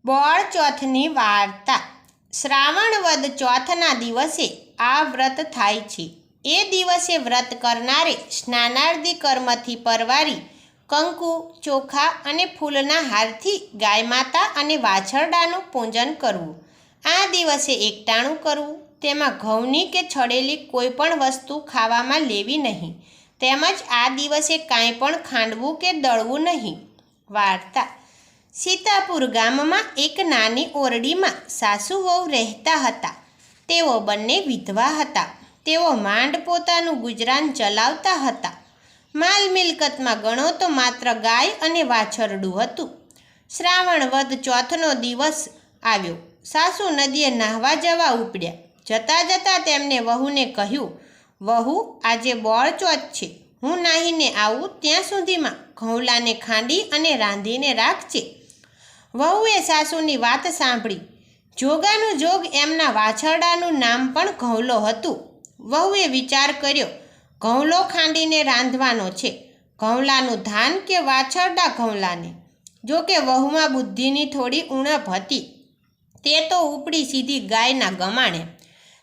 બોળ ચોથની વાર્તા। શ્રાવણ વદ ચોથના દિવસે આ વ્રત થાય છે। એ દિવસે વ્રત કરનારે સ્નાનાદિ કર્મથી પરવારી કંકુ, ચોખા અને ફૂલના હારથી ગાય માતા અને વાછરડાનું પૂજન કરવું। આ દિવસે એકટાણું કરવું, તેમાં ઘઉંની કે છળેલી કોઈ પણ વસ્તુ ખાવામાં લેવી નહીં, તેમજ આ દિવસે કાંઈ પણ ખાંડવું કે દળવું નહીં। વાર્તા। સીતાપુર ગામમાં એક નાની ઓરડીમાં સાસુ વહુ રહેતા હતા। તેઓ બંને વિધવા હતા। તેઓ માંડ પોતાનું ગુજરાન ચલાવતા હતા। માલ મિલકતમાં ગણો તો માત્ર ગાય અને વાછરડું હતું। શ્રાવણ વદ ચોથનો દિવસ આવ્યો। સાસુ નદીએ નાહવા જવા ઉપડ્યા। જતાં જતાં તેમને વહુને કહ્યું, વહુ, આજે બોળ ચોથ છે, હું નાહીને આવું ત્યાં સુધીમાં ઘઉંલાને ખાંડી અને રાંધીને રાખજે। વહુએ સાસુની વાત સાંભળી। જોગાનું જોગ એમના વાછરડાનું નામ પણ ઘઉંલો હતું। વહુએ વિચાર કર્યો, ઘઉંલો ખાંડીને રાંધવાનો છે, ઘઉંલાનું ધાન કે વાછરડા ઘઉંલાને? જોકે વહુમાં બુદ્ધિની થોડી ઉણપ હતી। તે તો ઉપડી સીધી ગાયના ગમાણે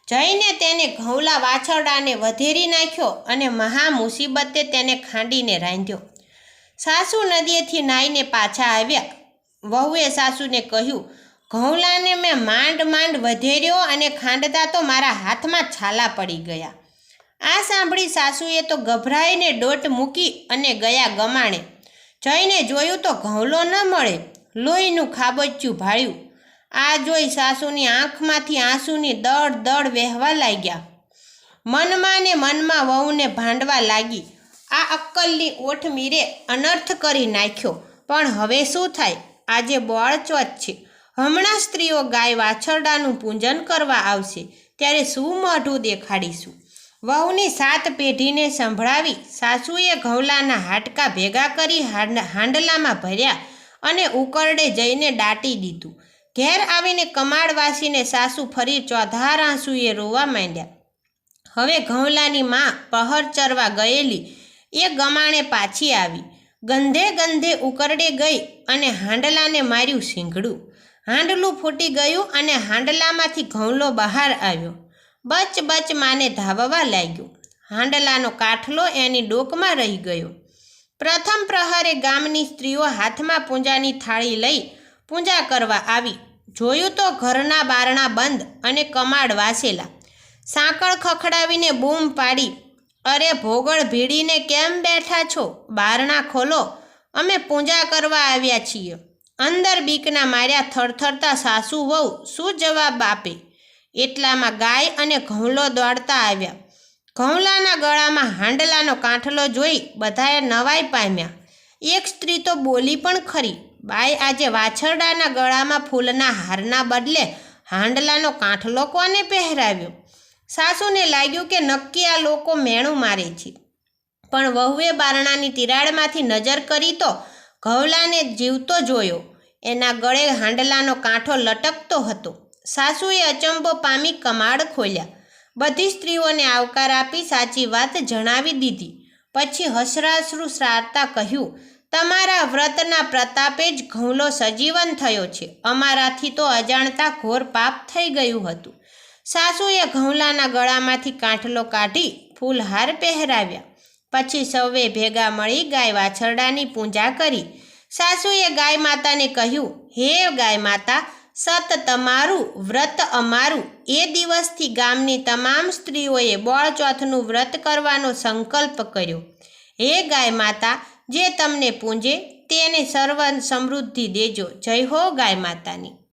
જઈને તેને ઘઉંલા વાછરડાને વધેરી નાખ્યો અને મહા મુસીબતે તેને ખાંડીને રાંધ્યો। સાસુ નદીએથી નાહીને પાછા આવ્યા। વહુએ સાસુને કહ્યું, ઘઉંલાને મેં માંડ વધેર્યો અને ખાંડતા તો મારા હાથમાં છાલા પડી ગયા। આ સાંભળી સાસુએ તો ગભરાઈને ડોટ મૂકી અને ગયા ગમાણે જઈને જોયું તો ઘઉંલો ન મળે। લોહીનું ખાબોચિયું ભાળ્યું। આ જોઈ સાસુની આંખમાંથી આંસુની દળ દળ વહેવા લાગ્યા। મનમાં ને મનમાં વહુને ભાંડવા લાગી, આ અક્કલની ઓઠ મીરે અનર્થ કરી નાખ્યો, પણ હવે શું થાય? આજે બોળ ચોથ છે, હમણાં સ્ત્રીઓ ગાય વાછરડાનું પૂજન કરવા આવશે, ત્યારે શું મોઢું દેખાડીશું? વહુની 7 પેઢીને સંભળાવી સાસુએ ઘઉંલાના હાડકાં ભેગા કરી હાંડલામાં ભર્યા અને ઉકરડે જઈને દાટી દીધું। ઘેર આવીને કમાડવાસીને સાસુ ફરી ચોધાર આંસુએ રોવા માંડ્યા। હવે ઘઉંલાની માં પહર ચરવા ગયેલી એ ગમાણે પાછી આવી। ગંધે ગંધે ઉકરડે ગઈ અને હાંડલાને માર્યું શીંગડું। હાંડલું ફૂટી ગયું અને હાંડલામાંથી ઘઉંલો બહાર આવ્યો। બચ બચ માને ધાવવા લાગ્યો। હાંડલાનો કાઠલો એની ડોકમાં રહી ગયો। પ્રથમ પ્રહરે ગામની સ્ત્રીઓ હાથમાં પૂજાની થાળી લઈ પૂજા કરવા આવી। જોયું તો ઘરના બારણા બંધ અને કમાડ વાસેલા। સાંકળ ખખડાવીને બૂમ પાડી, અરે ભોગળ ભીડીને કેમ બેઠા છો? બારણા ખોલો, અમે પૂજા કરવા આવ્યા છીએ। અંદર બીકના માર્યા થરથરતા સાસુ વહુ શું જવાબ આપે? એટલામાં ગાય અને ઘઉંલો દોડતા આવ્યા। ઘઉંલાના ગળામાં હાંડલાનો કાંઠલો જોઈ બધાએ નવાઈ પામ્યા। એક સ્ત્રી તો બોલી પણ ખરી, બાઈ, આજે વાછરડાના ગળામાં ફૂલના હારના બદલે હાંડલાનો કાંઠલો કોને પહેરાવ્યો? સાસુને લાગ્યું કે નક્કી આ લોકો મેણું મારે છે, પણ વહુએ બારણાની તિરાડમાંથી નજર કરી તો ઘઉંલાને જીવતો જોયો। એના ગળે હાંડલાનો કાંઠો લટકતો હતો। સાસુએ અચંબો પામી કમાડ ખોલ્યા। બધી સ્ત્રીઓને આવકાર આપી સાચી વાત જણાવી દીધી। પછી હસરાશ્રુ સારતા કહ્યું, તમારા વ્રતના પ્રતાપે જ ઘઉંલો સજીવન થયો છે, અમારાથી તો અજાણતા ઘોર પાપ થઈ ગયું હતું। સાસુએ ઘઉંલાના ગળામાંથી કાંઠલો કાઢી ફૂલહાર પહેરાવ્યા। પછી સૌએ ભેગા મળી ગાય વાછરડાની પૂજા કરી। સાસુએ ગાય માતાને કહ્યું, હે ગાય માતા, સત તમારું વ્રત અમારું। એ દિવસથી ગામની તમામ સ્ત્રીઓએ બોળ ચોથનું વ્રત કરવાનો સંકલ્પ કર્યો। હે ગાય માતા, જે તમને પૂજે તેને સર્વ સમૃદ્ધિ દેજો। જય હો ગાય માતાની।